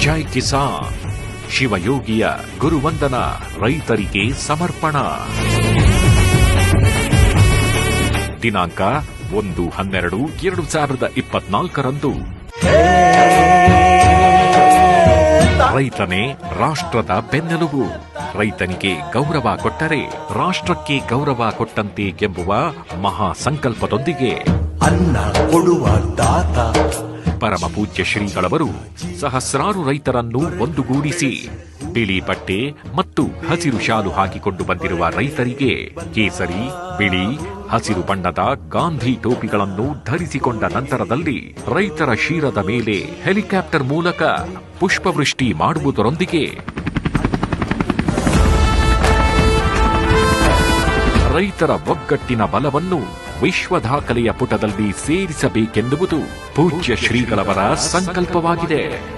ಜೈ ಕಿಸಾನ್ ಶಿವಯೋಗಿಯ ಗುರುವಂದನ ರೈತರಿಗೆ ಸಮರ್ಪಣ. ದಿನಾಂಕ 1/12/2024 ರೈತನೇ ರಾಷ್ಟ್ರದ ಬೆನ್ನೆಲುಬು. ರೈತನಿಗೆ ಗೌರವ ಕೊಟ್ಟರೆ ರಾಷ್ಟ್ರಕ್ಕೆ ಗೌರವ ಕೊಟ್ಟಂತೆ ಎಂಬುವ ಮಹಾ ಸಂಕಲ್ಪದೊಂದಿಗೆ ಅನ್ನ ಕೊಡುವ ದಾತ ಪರಮ ಪೂಜ್ಯ ಶ್ರೀಗಳವರು ಸಹಸ್ರಾರು ರೈತರನ್ನು ಒಂದುಗೂಡಿಸಿ ಬಿಳಿ ಬಟ್ಟೆ ಮತ್ತು ಹಸಿರು ಶಾಲು ಹಾಕಿಕೊಂಡು ಬಂದಿರುವ ರೈತರಿಗೆ ಕೇಸರಿ, ಬಿಳಿ, ಹಸಿರು ಬಣ್ಣದ ಗಾಂಧಿ ಟೋಪಿಗಳನ್ನು ಧರಿಸಿಕೊಂಡ ನಂತರದಲ್ಲಿ ರೈತರ ಶಿರದ ಮೇಲೆ ಹೆಲಿಕಾಪ್ಟರ್ ಮೂಲಕ ಪುಷ್ಪವೃಷ್ಟಿ ಮಾಡುವುದರೊಂದಿಗೆ ರೈತರ ಒಗ್ಗಟ್ಟಿನ ಬಲವನ್ನು ವಿಶ್ವ ದಾಖಲೆಯ ಪುಟದಲ್ಲಿ ಸೇರಿಸಬೇಕೆನ್ನುವುದು ಪೂಜ್ಯ ಶ್ರೀಗಳವರ ಸಂಕಲ್ಪವಾಗಿದೆ.